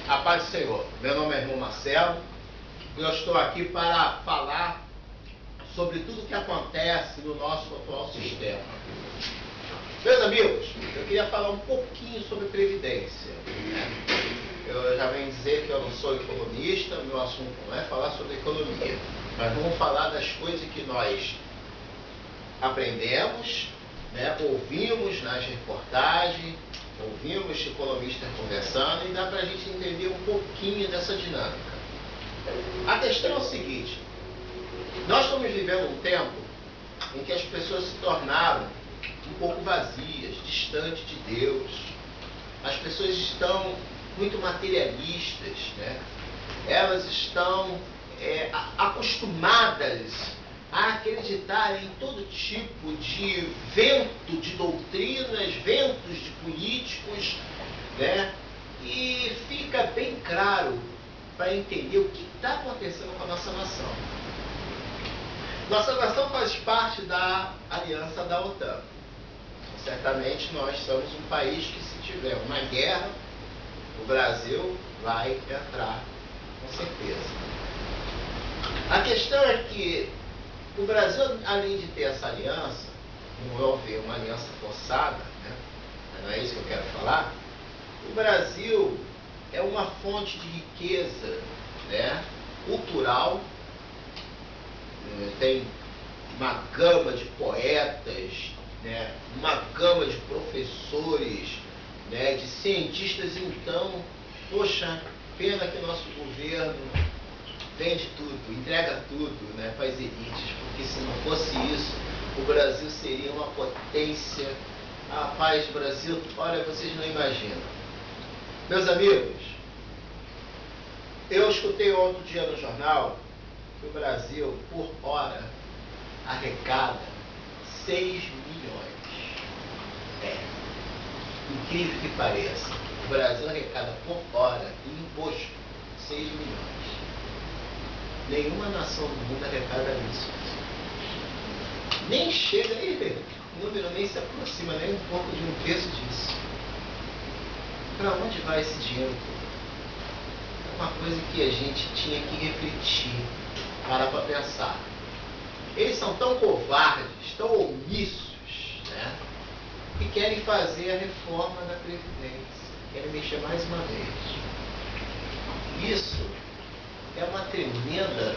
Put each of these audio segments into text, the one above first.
A paz do Senhor. Meu nome é irmão Marcelo e eu estou aqui para falar sobre tudo o que acontece no nosso atual sistema. Meus amigos, eu queria falar um pouquinho sobre previdência. Eu já venho dizer que eu não sou economista, meu assunto não é falar sobre economia, mas vamos falar das coisas que nós aprendemos, ouvimos nas reportagens, ouvimos economistas conversando e dá para a gente entender um pouquinho dessa dinâmica. A questão é o seguinte: nós estamos vivendo um tempo em que as pessoas se tornaram um pouco vazias, distantes de Deus. As pessoas estão muito materialistas, Elas estão acostumadas a acreditar em todo tipo de vento de doutrinas, ventos de políticos, E fica bem claro para entender o que está acontecendo com a nossa nação. Nossa nação faz parte da aliança da OTAN. Certamente nós somos um país que, se tiver uma guerra, o Brasil vai entrar com certeza. A questão é que o Brasil, além de ter essa aliança, não houve uma aliança forçada, não é isso que eu quero falar, o Brasil é uma fonte de riqueza cultural, tem uma gama de poetas, uma gama de professores, de cientistas. Então, poxa, pena que o nosso governo vende tudo, entrega tudo para as elites, porque se não fosse isso, o Brasil seria uma potência. Rapaz, Brasil, olha, vocês não imaginam. Meus amigos, eu escutei outro dia no jornal que o Brasil, por hora, arrecada 6 milhões. Incrível que pareça, o Brasil arrecada por hora em imposto 6 milhões. Nenhuma nação do mundo arrecada isso. Nem chega, o número nem se aproxima nem um pouco de um terço disso. Para onde vai esse dinheiro todo? É uma coisa que a gente tinha que refletir, parar para pensar. Eles são tão covardes, tão omissos, que querem fazer a reforma da Previdência, querem mexer mais uma vez. Isso é uma tremenda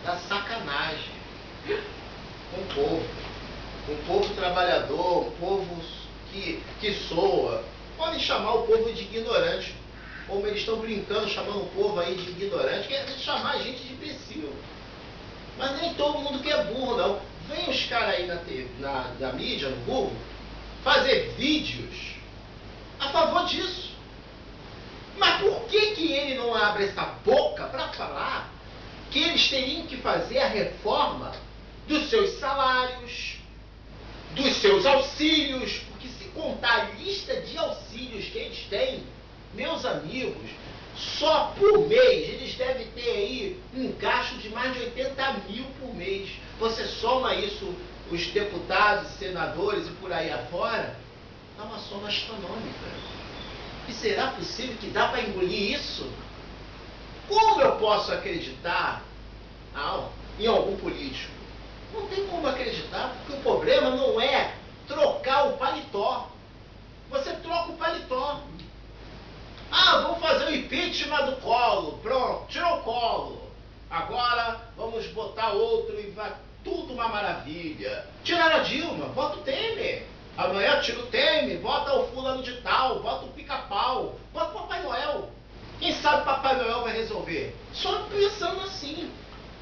da sacanagem com o povo. Um povo trabalhador, um povo que soa. Podem chamar o povo de ignorante, como eles estão brincando, chamando o povo aí de ignorante, quer chamar a gente de imbecil. Mas nem todo mundo que é burro, não. Vem os caras aí na mídia, no Google, fazer vídeos a favor disso. Mas por que ele não abre essa boca para falar que eles teriam que fazer a reforma dos seus salários, dos seus auxílios? Porque se contar a lista de auxílios que eles têm, meus amigos, só por mês eles devem ter aí um gasto de mais de 80 mil por mês. Você soma isso, os deputados, senadores e por aí afora, dá uma soma astronômica. E será possível que dá para engolir isso? Como eu posso acreditar em algum político? Não tem como acreditar, porque o problema não é trocar o paletó. Você troca o paletó. Vamos fazer o impeachment do Collor. Pronto, tirou o Collor. Agora vamos botar outro e vai tudo uma maravilha. Tiraram a Dilma, bota o Temer. Amanhã tira o Temer, bota o fulano de tal, bota o pica-pau, bota o Papai Noel. Quem sabe Papai Noel vai resolver? Só pensando assim.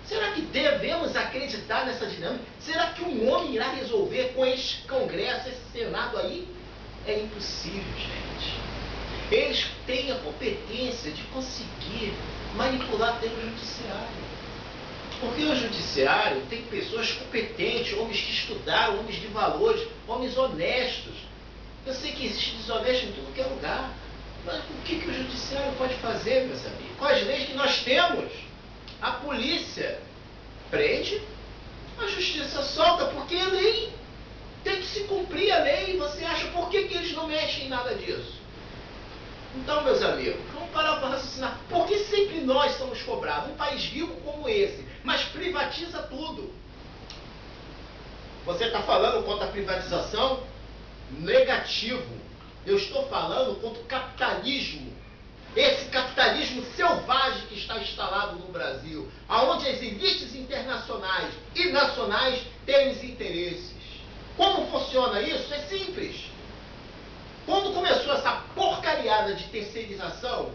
Será que devemos acreditar nessa dinâmica? Será que um homem irá resolver com esse Congresso, esse Senado aí? É impossível, gente. Eles têm a competência de conseguir manipular até o judiciário. Porque o judiciário tem pessoas competentes, homens que estudaram, homens de valores, homens honestos. Eu sei que existe desonesto em tudo que é lugar. Mas o que o judiciário pode fazer, meus amigos? Com as leis que nós temos, a polícia prende, a justiça solta, porque a lei tem que se cumprir a lei. Você acha por que eles não mexem em nada disso? Então, meus amigos, vamos parar para raciocinar. Por que sempre nós somos cobrados? Um país rico como esse, mas privatiza tudo. Você está falando contra a privatização? Negativo. Eu estou falando contra o capitalismo. Esse capitalismo selvagem que está instalado no Brasil, onde as elites internacionais e nacionais têm os interesses. Como funciona isso? É simples. Quando começou essa porcariada de terceirização,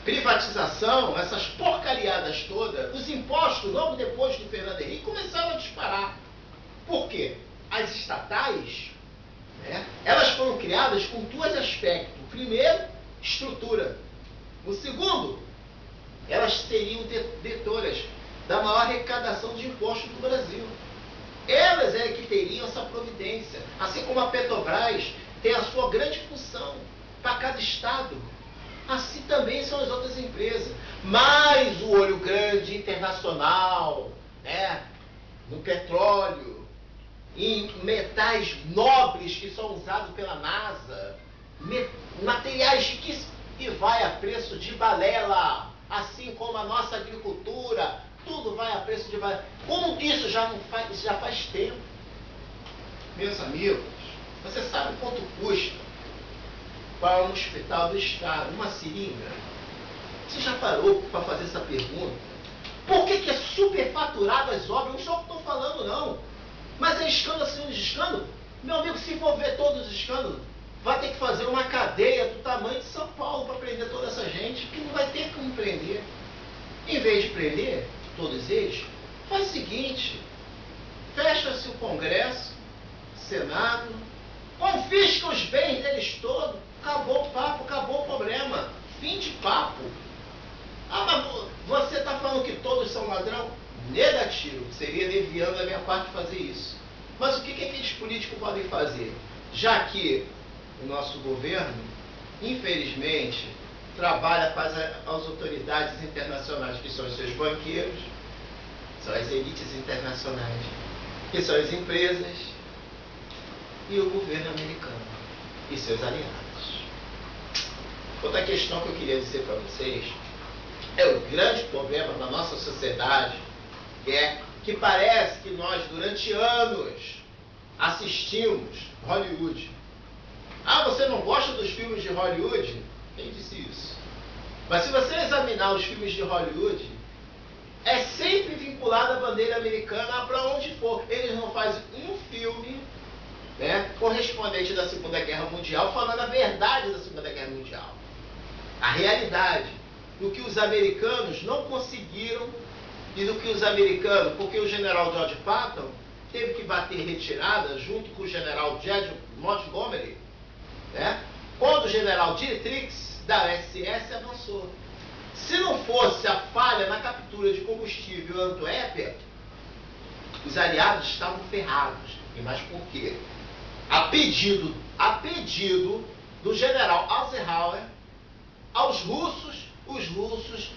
privatização, essas porcariadas todas, os impostos, logo depois do Fernando Henrique, começaram a disparar. Por quê? As estatais, elas foram criadas com dois aspectos. O primeiro, estrutura. O segundo, elas seriam detoras da maior arrecadação de impostos do Brasil. Elas é que teriam essa providência. Assim como a Petrobras tem a sua grande função para cada estado. Assim também são as outras empresas. Mas o olho grande internacional, no petróleo, em metais nobres que são usados pela NASA, materiais que vai a preço de balela, assim como a nossa agricultura, tudo vai a preço de balela. Como isso já faz tempo. Meus amigos, você sabe quanto custa para um hospital do estado uma seringa? Você já parou para fazer essa pergunta? Por que é superfaturado as obras? Não sou o que estou falando, não. Mas é escândalo acima de escândalo. Meu amigo, se for ver todos os escândalos, vai ter que fazer uma cadeia do tamanho de São Paulo para prender toda essa gente, que não vai ter como prender. Em vez de prender todos eles, faz o seguinte: fecha-se o Congresso, Senado, confisca os bens deles todos, acabou o papo, acabou o problema. Fim de papo. Ah, mas você está falando que todos são ladrão? Negativo. Seria leviano da minha parte fazer isso. Mas o que aqueles políticos podem fazer? Já que o nosso governo, infelizmente, trabalha para as autoridades internacionais, que são os seus banqueiros, são as elites internacionais, que são as empresas, e o governo americano e seus aliados. Outra questão que eu queria dizer para vocês é o grande problema da nossa sociedade, que parece que nós, durante anos, assistimos Hollywood. Ah, você não gosta dos filmes de Hollywood? Quem disse isso? Mas se você examinar os filmes de Hollywood, é sempre vinculado à bandeira americana para onde for. Eles não fazem um filme correspondente da Segunda Guerra Mundial, falando a verdade da Segunda Guerra Mundial. A realidade do que os americanos não conseguiram e do que os americanos, porque o general George Patton teve que bater retirada junto com o general Judge Montgomery, quando o general Dietrich da SS avançou. Se não fosse a falha na captura de combustível em Antuérpia, os aliados estavam ferrados. E mais por quê? A pedido do general Eisenhower, aos russos, os russos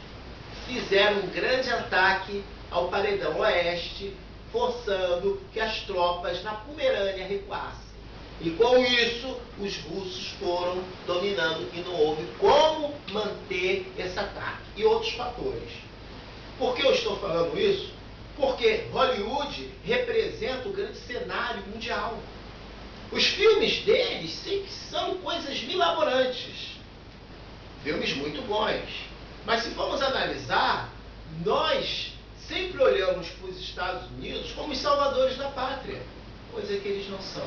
fizeram um grande ataque ao paredão oeste, forçando que as tropas na Pomerânia recuassem. E com isso, os russos foram dominando e não houve como manter esse ataque. E outros fatores. Por que eu estou falando isso? Porque Hollywood representa o grande cenário mundial. Os filmes deles sempre são coisas milaborantes. Filmes muito bons. Mas se formos analisar, nós sempre olhamos para os Estados Unidos como os salvadores da pátria. Coisa que eles não são.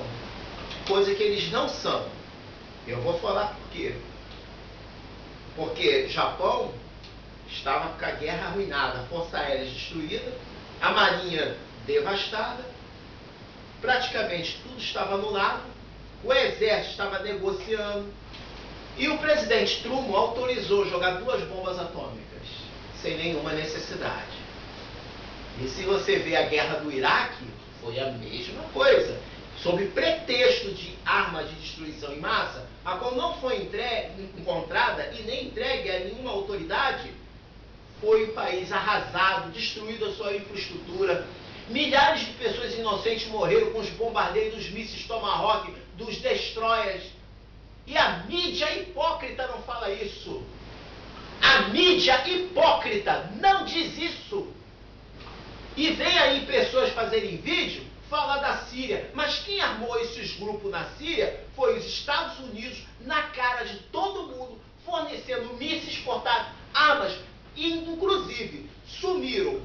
Coisa que eles não são. Eu vou falar por quê. Porque Japão estava com a guerra arruinada, a força aérea destruída, a marinha devastada, praticamente tudo estava anulado, o exército estava negociando, e o presidente Truman autorizou jogar 2 bombas atômicas, sem nenhuma necessidade. E se você vê a guerra do Iraque, foi a mesma coisa. Sob pretexto de arma de destruição em massa, a qual não foi encontrada e nem entregue a nenhuma autoridade, foi o país arrasado, destruído a sua infraestrutura. Milhares de pessoas inocentes morreram com os bombardeios dos mísseis Tomahawk, dos destroyers. E a mídia hipócrita não fala isso. A mídia hipócrita não diz isso. E vem aí pessoas fazerem vídeo falar da Síria. Mas quem armou esses grupos na Síria foi os Estados Unidos, na cara de todo mundo, fornecendo mísseis portáteis, armas, e inclusive sumiram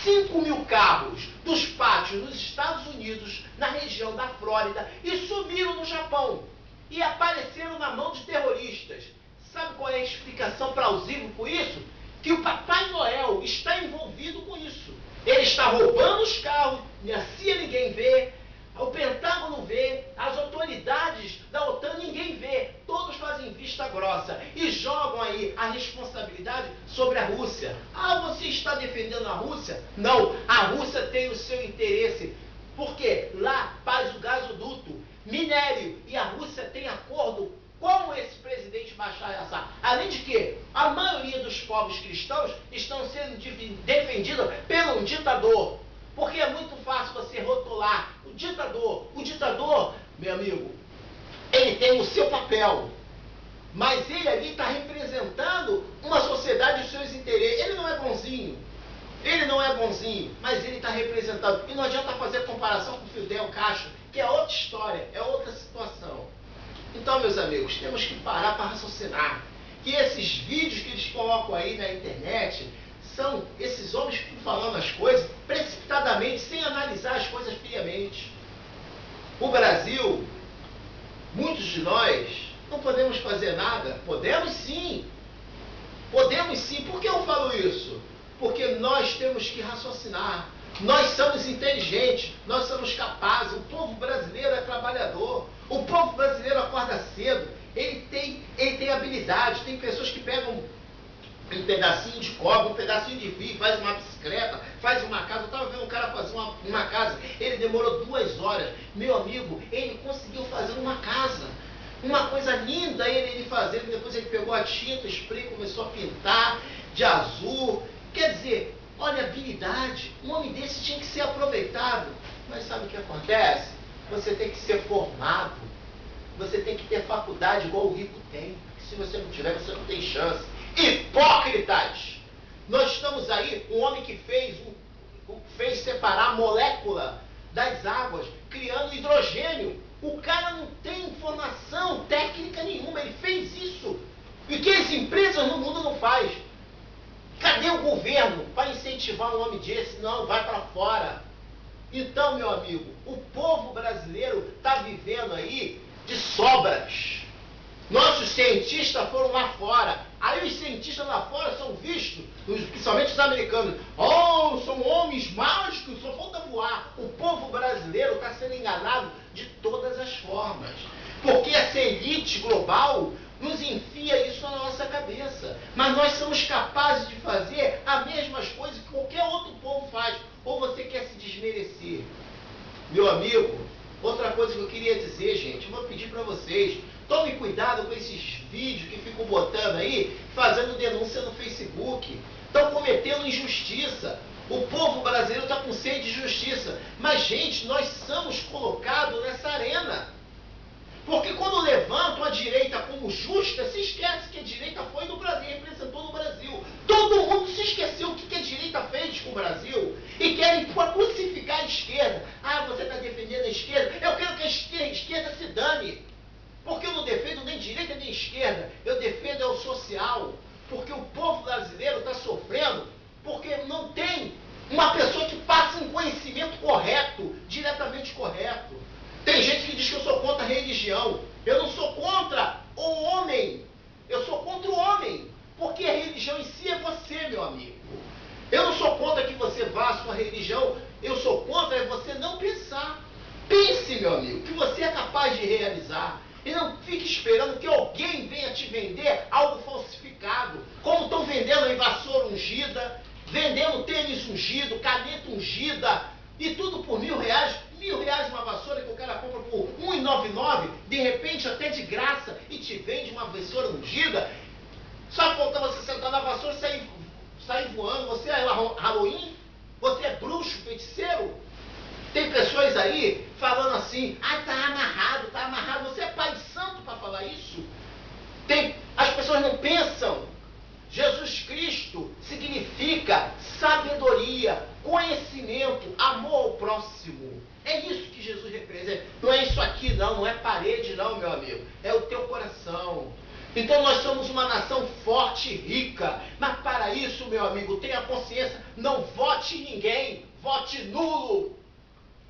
5.000 carros dos pátios nos Estados Unidos, na região da Flórida, e sumiram no Japão. E apareceram na mão de terroristas. Sabe qual é a explicação plausível por isso? Que o Papai Noel está envolvido com isso. Ele está roubando os carros, a CIA ninguém vê, o Pentágono vê, as autoridades da OTAN ninguém vê. Todos fazem vista grossa e jogam aí a responsabilidade sobre a Rússia. Ah, você está defendendo a Rússia? Não, a Rússia tem o seu interesse. Porque lá faz o gasoduto, minério, e a Rússia tem acordo com esse presidente Bashar al-Assad. Além de que a maioria dos povos cristãos estão sendo defendidos por um ditador. Porque é muito fácil você rotular o ditador. O ditador, meu amigo, ele tem o seu papel. Mas ele ali está representando uma sociedade e os seus interesses. Ele não é bonzinho. Ele não é bonzinho, mas ele está representando. E não adianta fazer comparação com o Fidel Castro, que é outra história, é outra situação. Então, meus amigos, temos que parar para raciocinar. Que esses vídeos que eles colocam aí na internet são esses homens que ficam falando as coisas precipitadamente, sem analisar as coisas friamente. O Brasil, muitos de nós, não podemos fazer nada. Podemos sim. Podemos sim. Por que eu falo isso? Porque nós temos que raciocinar. Nós somos inteligentes, nós somos capazes. O povo brasileiro é trabalhador. O povo brasileiro acorda cedo. Ele tem habilidade. Tem pessoas que pegam um pedacinho de cobre, um pedacinho de fio, faz uma bicicleta, faz uma casa. Eu estava vendo um cara fazer uma casa. Ele demorou 2 horas. Meu amigo, ele conseguiu fazer uma casa. Uma coisa linda ele fazendo. Depois ele pegou a tinta, spray, começou a pintar de azul. Quer dizer, olha a habilidade. Um homem desse tinha que ser aproveitado. Mas sabe o que acontece? Você tem que ser formado. Você tem que ter faculdade igual o rico tem. Porque se você não tiver, você não tem chance. Hipócritas! Nós estamos aí, um homem que fez separar a molécula das águas, criando hidrogênio. O cara não tem formação técnica nenhuma. Ele fez isso. E que as empresas no mundo não faz. Cadê o governo para incentivar um homem desse? Não, vai para fora. Então, meu amigo, o povo brasileiro está vivendo aí de sobras. Nossos cientistas foram lá fora. Aí os cientistas lá fora são vistos, principalmente os americanos. Oh, são homens mágicos, só falta voar. O povo brasileiro está sendo enganado de todas as formas. Porque essa elite global nos enfia isso na nossa cabeça. Mas nós somos capazes de fazer as mesmas coisas que qualquer outro povo faz. Ou você quer se desmerecer? Meu amigo, outra coisa que eu queria dizer, gente, eu vou pedir para vocês, tome cuidado com esses vídeos que ficam botando aí, fazendo denúncia no Facebook. Estão cometendo injustiça. O povo brasileiro está com sede de justiça. Mas, gente, nós somos colocados nessa arena. Porque quando levantam a direita como justa, se esquece que a direita foi no Brasil, representou no Brasil. Todo mundo se esqueceu o que a direita fez com o Brasil. E querem crucificar a esquerda. Ah, você está defendendo a esquerda? Eu quero que a esquerda se dane. Porque eu não defendo nem direita nem esquerda. Eu defendo o social. Porque o povo brasileiro está sofrendo porque não tem uma pessoa que passe um conhecimento correto, diretamente correto. Tem gente que diz que eu sou contra a religião. Eu não sou contra o homem. Eu sou contra o homem. Porque a religião em si é você, meu amigo. Eu não sou contra que você vá à sua religião. Eu sou contra você não pensar. Pense, meu amigo, que você é capaz de realizar. E não fique esperando que alguém venha te vender algo falsificado. Como estão vendendo aí vassoura ungida, vendendo tênis ungido, caneta ungida, e tudo por R$1.000. R$1.000 uma vassoura que o cara compra por R$1,99, de repente até de graça, e te vende uma vassoura ungida. Só falta você sentar na vassoura e sair voando. Você é Halloween? Você é bruxo, feiticeiro? Tem pessoas aí falando assim, tá amarrado. Você é pai de santo para falar isso? não é parede não, meu amigo, é o teu coração. Então nós somos uma nação forte e rica, mas para isso, meu amigo, tenha consciência, não vote em ninguém, vote nulo.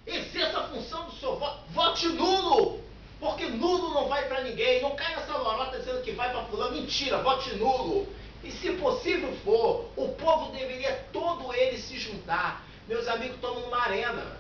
Exerça a função do seu voto, vote nulo, porque nulo não vai para ninguém, não cai nessa lorota dizendo que vai para fulano, mentira, vote nulo. E se possível for, o povo deveria todo ele se juntar. Meus amigos, estamos numa arena.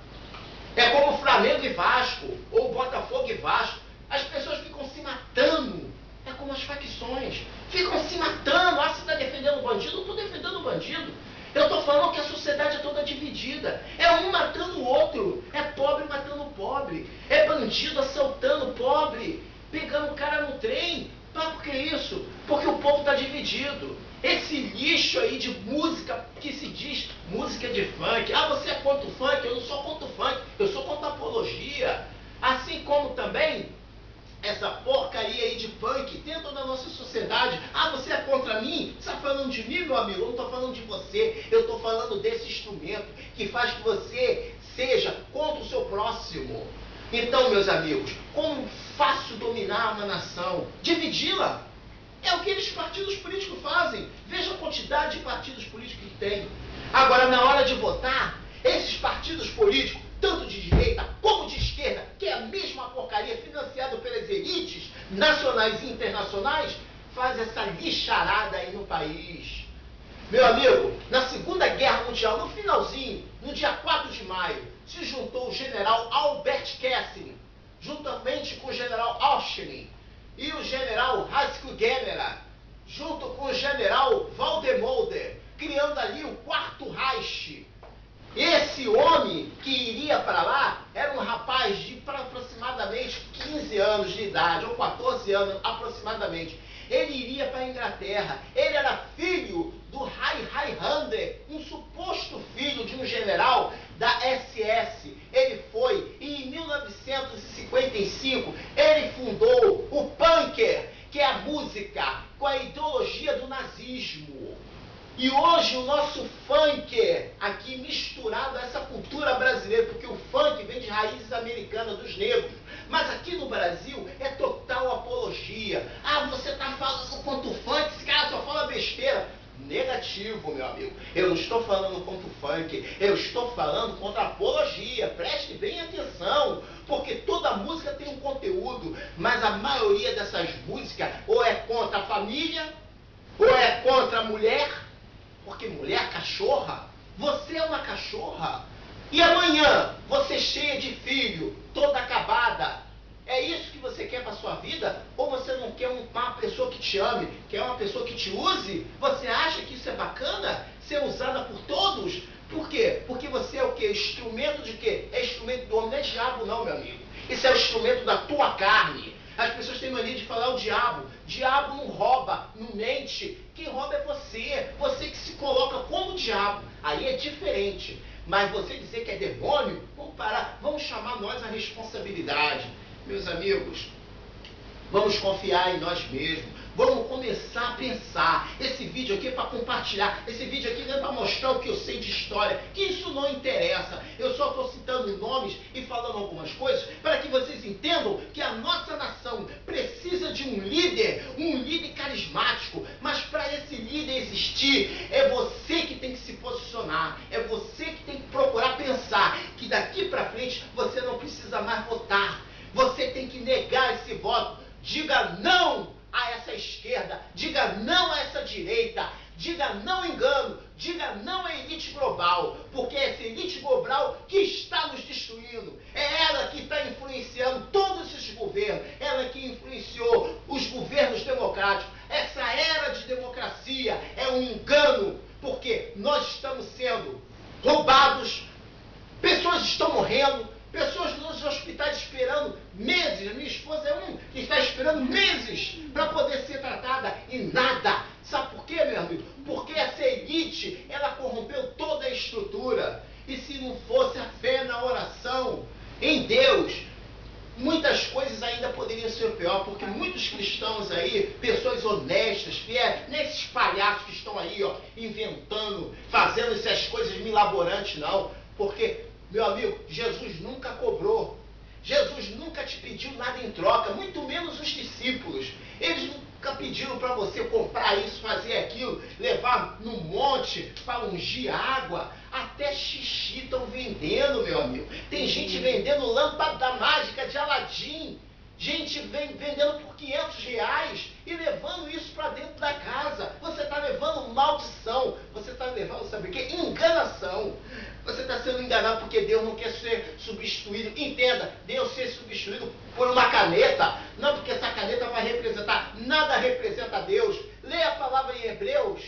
É como Flamengo e Vasco, ou Botafogo e Vasco. As pessoas ficam se matando. É como as facções. Ficam se matando. Ah, você está defendendo o bandido? Eu estou defendendo o bandido. Eu estou falando que a sociedade é toda dividida. É um matando o outro. É pobre matando o pobre. É bandido assaltando o pobre. Pegando o cara no trem. Mas por que isso? Porque o povo está dividido. Esse lixo aí de música que se diz música de funk. Ah, você é contra o funk? Eu não sou contra o funk. Eu sou contra a apologia. Assim como também essa porcaria aí de punk dentro da nossa sociedade. Ah, você é contra mim? Você está falando de mim, meu amigo? Eu não estou falando de você. Eu estou falando desse instrumento que faz que você seja contra o seu próximo. Então, meus amigos, como fácil dominar uma nação? Dividi-la. É o que eles partidos políticos fazem. Veja a quantidade de partidos políticos que tem. Agora, na hora de votar, esses partidos políticos, tanto de direita como de esquerda, que é a mesma porcaria financiada pelas elites nacionais e internacionais, faz essa lixarada aí no país. Meu amigo, na Segunda Guerra Mundial, no finalzinho, no dia 4 de maio, se juntou o general Albert Kesselring, juntamente com o general Auschwitz, e o general Haskell Gemmerer, junto com o general Waldemolder, criando ali o Quarto Reich. Esse homem que iria para lá era um rapaz de aproximadamente 15 anos de idade, ou 14 anos aproximadamente. Ele iria para a Inglaterra. Ele era filho do Highlander, um suposto filho de um general da SS. Ele foi, e em 1955, ele fundou o punker, que é a música com a ideologia do nazismo. E hoje o nosso funk, aqui misturado a essa cultura brasileira, porque o funk vem de raízes americanas dos negros, mas aqui no Brasil é total apologia. Ah, você está falando contra o funk, esse cara só fala besteira. Negativo, meu amigo. Eu não estou falando contra o funk, eu estou falando contra a apologia. Preste bem atenção, porque toda música tem um conteúdo, mas a maioria dessas músicas ou é contra a família, ou é contra a mulher, porque mulher cachorra, você é uma cachorra. E amanhã, você cheia de filho, toda acabada, é isso que você quer para sua vida? Ou você não quer uma pessoa que te ame, quer uma pessoa que te use? Você acha que isso é bacana? Ser usada por todos? Por quê? Porque você é o quê? Instrumento de quê? É instrumento do homem, não é diabo não, meu amigo. Isso é o instrumento da tua carne. As pessoas têm mania de falar o diabo. Diabo não rouba, não mente. Quem rouba é você. Você que se coloca como diabo. Aí é diferente. Mas você dizer que é demônio, vamos parar. Vamos chamar nós a responsabilidade. Meus amigos, vamos confiar em nós mesmos. Vamos começar a pensar. Esse vídeo aqui é para compartilhar. Esse vídeo aqui não é para mostrar o que eu sei de história. Que isso não interessa. Eu só estou citando nomes e falando algumas coisas para que vocês entendam que a nossa nação precisa de um líder carismático. Mas para esse líder existir, é você que tem que se posicionar. É você que tem que procurar pensar que daqui para frente você não precisa mais votar. Você tem que negar esse voto. Diga não a essa esquerda, diga não a essa direita, diga não engano, diga não à elite global, porque é essa elite global que está nos destruindo, é ela que está influenciando todos esses governos, ela que influenciou os governos democráticos. Essa era de democracia é um engano, porque nós estamos sendo roubados, pessoas estão morrendo, pessoas nos hospitais esperando meses. A minha esposa é que está esperando meses para poder ser tratada e nada. Sabe por quê, meu amigo? Porque essa elite, ela corrompeu toda a estrutura. E se não fosse a fé na oração em Deus, muitas coisas ainda poderiam ser pior, porque muitos cristãos aí, pessoas honestas, fiéis, nesses palhaços que estão aí, ó, inventando, fazendo essas coisas milaborantes, não. Porque, meu amigo, Jesus nunca cobrou. Jesus nunca te pediu nada em troca, muito menos os discípulos. Eles nunca pediram para você comprar isso, fazer aquilo, levar no monte para ungir água. Até xixi estão vendendo, meu amigo. Tem gente vendendo lâmpada mágica de Aladim. Gente vem vendendo por R$500 e levando isso para dentro da casa. Você está levando maldição. Você está levando, sabe o quê? Enganação. Você está sendo enganado porque Deus não quer ser substituído. Entenda, Deus ser substituído por uma caneta. Não porque essa caneta vai representar. Nada representa Deus. Leia a palavra em Hebreus.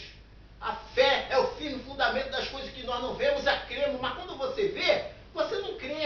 A fé é o firme fundamento das coisas que nós não vemos, a cremos. Mas quando você vê, você não crê.